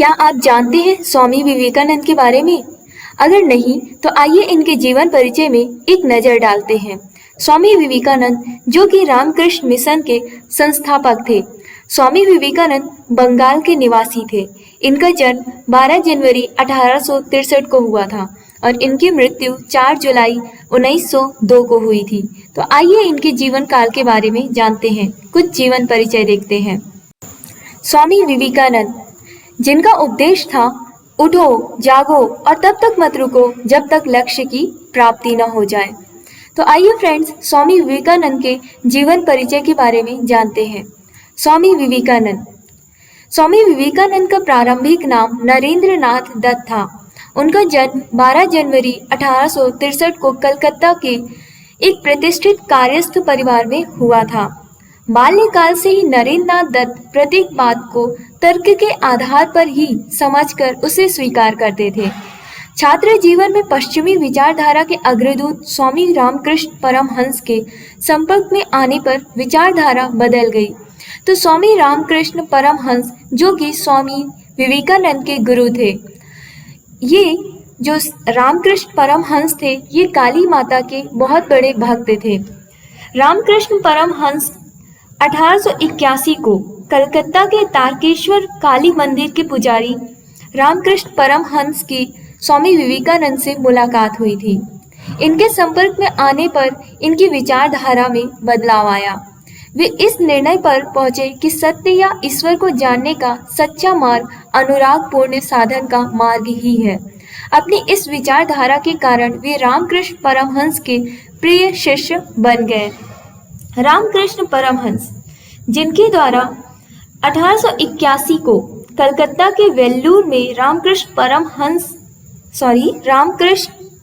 क्या आप जानते हैं स्वामी विवेकानंद के बारे में? अगर नहीं तो आइए इनके जीवन परिचय में एक नजर डालते हैं। स्वामी विवेकानंद जो कि रामकृष्ण मिशन के संस्थापक थे। स्वामी विवेकानंद बंगाल के निवासी थे। इनका जन्म 12 जनवरी 1863 को हुआ था और इनकी मृत्यु 4 जुलाई 1902 को हुई थी। तो आइए इनके जीवन काल के बारे में जानते हैं, कुछ जीवन परिचय देखते हैं। स्वामी विवेकानंद जिनका उपदेश था, उठो, जागो और तब तक मत रुको जब तक लक्ष्य की प्राप्ति न हो जाए। तो आइए फ्रेंड्स, स्वामी विवेकानंद के जीवन परिचय के बारे में जानते हैं। स्वामी विवेकानंद का प्रारंभिक नाम नरेंद्र नाथ दत्त था। उनका जन्म 12 जनवरी 1863 को कलकत्ता के एक प्रतिष्ठित कायस्थ परिवार में हुआ था। बाल्यकाल से ही नरेंद्र नाथ दत्त प्रत्येक बात को तर्क के आधार पर ही समझकर उसे स्वीकार करते थे। छात्र जीवन में पश्चिमी विचारधारा के अग्रदूत स्वामी रामकृष्ण परमहंस के संपर्क में आने पर विचारधारा बदल गई। तो स्वामी रामकृष्ण परमहंस जो कि स्वामी विवेकानंद के गुरु थे, ये जो रामकृष्ण परमहंस थे, ये काली माता के बहुत बड़े भक्त थे। रामकृष्ण परमहंस 1881 को कलकत्ता के तारकेश्वर काली मंदिर के पुजारी रामकृष्ण परमहंस की स्वामी विवेकानंद से मुलाकात हुई थी। इनके संपर्क में आने पर इनकी विचारधारा में बदलाव आया। वे इस निर्णय पर पहुंचे कि सत्य या ईश्वर को जानने का सच्चा मार्ग अनुरागपूर्ण साधन का मार्ग ही है। अपनी इस विचारधारा के कारण वे रामकृष्ण परमहंस के प्रिय शिष्य बन गए। रामकृष्ण परमहंस जिनके द्वारा 1881 को कलकत्ता के वेल्लूर में रामकृष्ण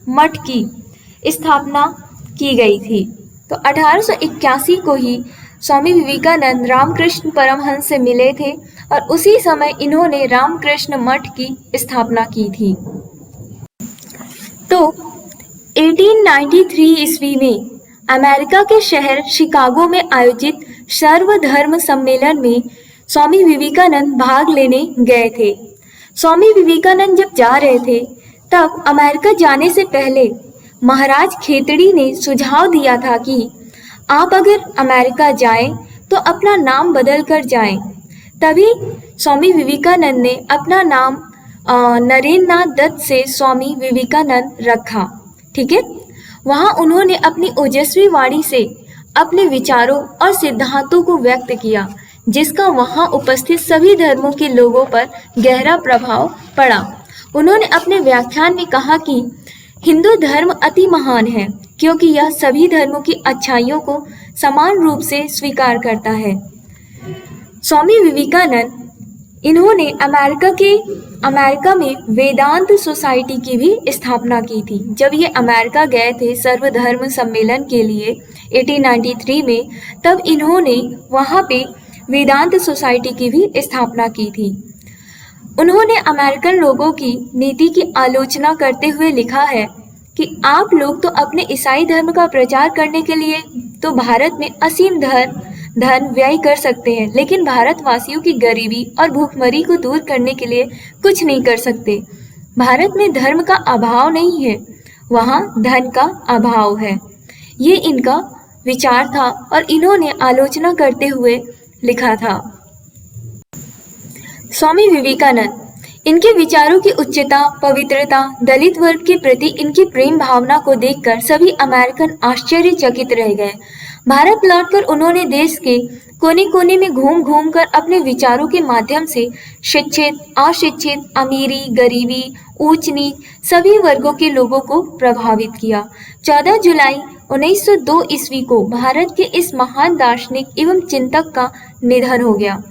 मठ की स्थापना की गई थी। तो 1881 को ही स्वामी विवेकानंद रामकृष्ण परमहंस से मिले थे और उसी समय इन्होंने रामकृष्ण मठ की स्थापना की थी। तो 1893 ईस्वी में अमेरिका के शहर शिकागो में आयोजित सर्वधर्म सम्मेलन में स्वामी विवेकानंद भाग लेने गए थे। स्वामी विवेकानंद जब जा रहे थे तब अमेरिका जाने से पहले महाराज खेतड़ी ने सुझाव दिया था कि आप अगर अमेरिका जाएं तो अपना नाम बदल कर जाएं। तभी स्वामी विवेकानंद ने अपना नाम नरेंद्र नाथ दत्त से स्वामी विवेकानंद रखा। ठीक है, वहां उन्होंने अपनी ओजस्वी वाणी से अपने विचारों और सिद्धांतों को व्यक्त किया, जिसका वहां उपस्थित सभी धर्मों के लोगों पर गहरा प्रभाव पड़ा। उन्होंने अपने व्याख्यान में कहा कि हिंदू धर्म अति महान है क्योंकि यह सभी धर्मों की अच्छाइयों को समान रूप से स्वीकार करता है। स्वामी विवेकानंद इन्होंने अमेरिका में वेदांत सोसाइटी की भी स्थापना की थी। जब ये अमेरिका गए थे सर्वधर्म सम्मेलन के लिए 1893 में, तब इन्होंने वहाँ पे वेदांत सोसाइटी की भी स्थापना की थी। उन्होंने अमेरिकन लोगों की नीति की आलोचना करते हुए लिखा है कि आप लोग तो अपने ईसाई धर्म का प्रचार करने के लिए तो भारत में असीम धन व्यय कर सकते हैं, लेकिन भारतवासियों की गरीबी और भूखमरी को दूर करने के लिए कुछ नहीं कर सकते। भारत में धर्म का अभाव नहीं है, वहाँ धन का अभाव है। ये इनका विचार था और इन्होंने आलोचना करते हुए लिखा था। स्वामी विवेकानंद इनके विचारों की उच्चता, पवित्रता, दलित वर्ग के प्रति इनकी प्रेम भावना को देखकर सभी अमेरिकन आश्चर्यचकित रह गए। भारत लौटकर उन्होंने देश के कोने कोने में घूम घूम कर अपने विचारों के माध्यम से शिक्षित, अशिक्षित, अमीरी, गरीबी, ऊंच नीच सभी वर्गों के लोगों को प्रभावित किया। 14 जुलाई 1902 ईस्वी को भारत के इस महान दार्शनिक एवं चिंतक का निधन हो गया।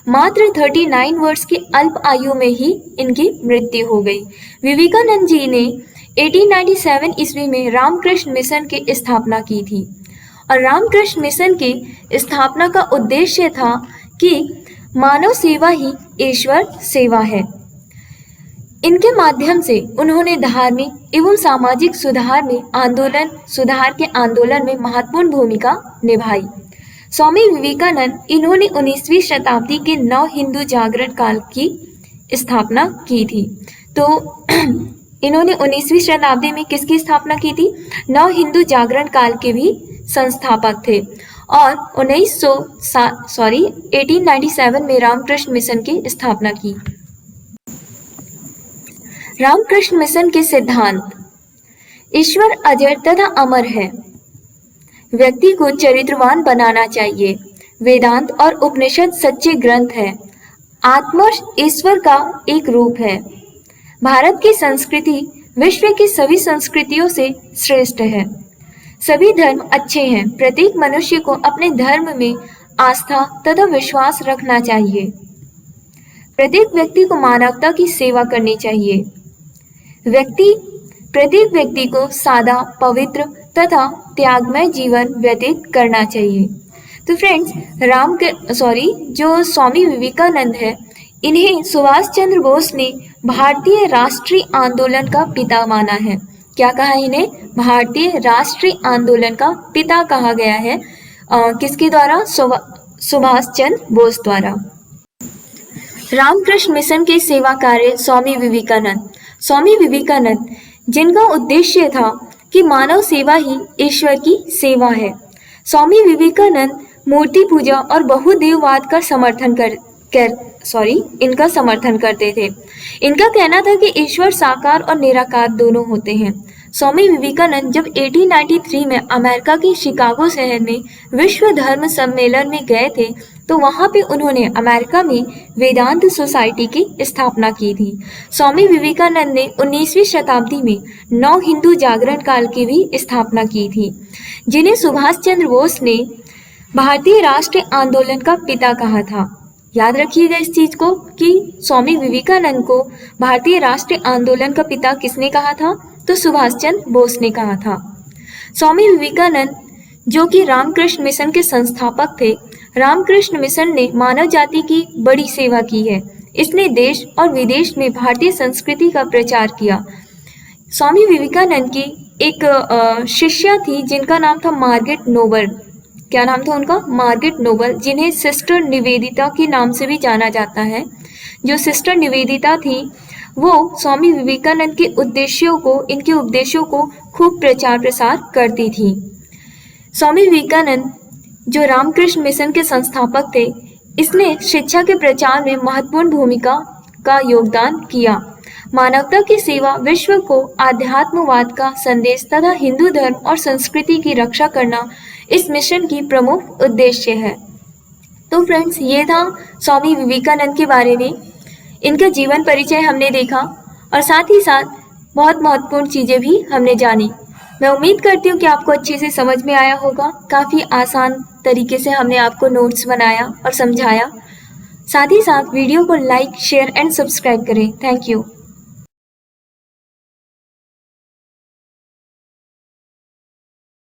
मात्र 39 वर्ष की अल्प आयु में ही इनकी मृत्यु हो गई। विवेकानंद जी ने 1897 ईस्वी में रामकृष्ण मिशन की स्थापना की थी और रामकृष्ण मिशन की स्थापना का उद्देश्य था कि मानव सेवा ही ईश्वर सेवा है। इनके माध्यम से उन्होंने धार्मिक एवं सामाजिक सुधार के आंदोलन में महत्वपूर्ण भूमिका निभाई। स्वामी विवेकानंद इन्होंने 19वीं शताब्दी के नव हिंदू जागरण काल की स्थापना की थी। तो इन्होंने 19वीं शताब्दी में किसकी स्थापना की थी? नव हिंदू जागरण काल के भी संस्थापक थे और 1897 में रामकृष्ण मिशन की स्थापना की। रामकृष्ण मिशन के सिद्धांत: ईश्वर अजर तथा अमर है, व्यक्ति को चरित्रवान बनाना चाहिए, वेदांत और उपनिषद सच्चे ग्रंथ हैं, आत्मा ईश्वर का एक रूप है, भारत की संस्कृति विश्व की सभी संस्कृतियों से श्रेष्ठ है, सभी धर्म अच्छे हैं, प्रत्येक मनुष्य को अपने धर्म में आस्था तथा विश्वास रखना चाहिए, प्रत्येक व्यक्ति को मानवता की सेवा करनी चाहिए, प्रत्येक व्यक्ति को सादा, पवित्र तथा त्यागमय जीवन व्यतीत करना चाहिए। तो फ्रेंड्स, जो स्वामी विवेकानंद है, इन्हें सुभाष चंद्र बोस ने भारतीय राष्ट्रीय आंदोलन का पिता माना है। क्या कहा इन्हें? भारतीय राष्ट्रीय आंदोलन का पिता कहा गया है। किसके द्वारा? सुभाष चंद्र बोस द्वारा। रामकृष्ण मिशन के सेवा कार्य: स्वामी विवेकानंद जिनका उद्देश्य था कि मानव सेवा ही ईश्वर की सेवा है। स्वामी विवेकानंद मूर्ति पूजा और बहुदेववाद का इनका समर्थन करते थे। इनका कहना था कि ईश्वर साकार और निराकार दोनों होते हैं। स्वामी विवेकानंद जब 1893 में अमेरिका के शिकागो शहर में विश्व धर्म सम्मेलन में गए थे, तो वहां पे उन्होंने अमेरिका में वेदांत सोसाइटी की स्थापना की थी। स्वामी विवेकानंद ने 19वीं शताब्दी में नव हिंदू जागरण काल की भी स्थापना की थी, जिन्हें सुभाष चंद्र बोस ने भारतीय राष्ट्रीय आंदोलन का पिता कहा था। याद रखिएगा इस चीज को कि स्वामी विवेकानंद को भारतीय राष्ट्रीय आंदोलन का पिता किसने कहा था? तो सुभाष चंद्र बोस ने कहा था। स्वामी विवेकानंद जो कि रामकृष्ण मिशन के संस्थापक थे, रामकृष्ण मिशन ने मानव जाति की बड़ी सेवा की है। इसने देश और विदेश में भारतीय संस्कृति का प्रचार किया। स्वामी विवेकानंद की एक शिष्या थी जिनका नाम था मार्गरेट नोबल। क्या नाम था उनका? मार्गरेट नोबल, जिन्हें सिस्टर निवेदिता के नाम से भी जाना जाता है। जो सिस्टर निवेदिता थी वो स्वामी विवेकानंद के इनके उपदेशों को खूब प्रचार प्रसार करती थी। स्वामी विवेकानंद जो रामकृष्ण मिशन के संस्थापक थे, इसने शिक्षा के प्रचार में महत्वपूर्ण भूमिका का योगदान किया। मानवता की सेवा, विश्व को आध्यात्मवाद का संदेश तथा हिंदू धर्म और संस्कृति की रक्षा करना इस मिशन की प्रमुख उद्देश्य है। तो फ्रेंड्स, ये था स्वामी विवेकानंद के बारे में। इनका जीवन परिचय हमने देखा और साथ ही साथ बहुत महत्वपूर्ण चीजें भी हमने जानी। मैं उम्मीद करती हूँ कि आपको अच्छे से समझ में आया होगा। काफी आसान तरीके से हमने आपको नोट्स बनाया और समझाया। साथ ही साथ वीडियो को लाइक, शेयर एंड सब्सक्राइब करें। Thank you.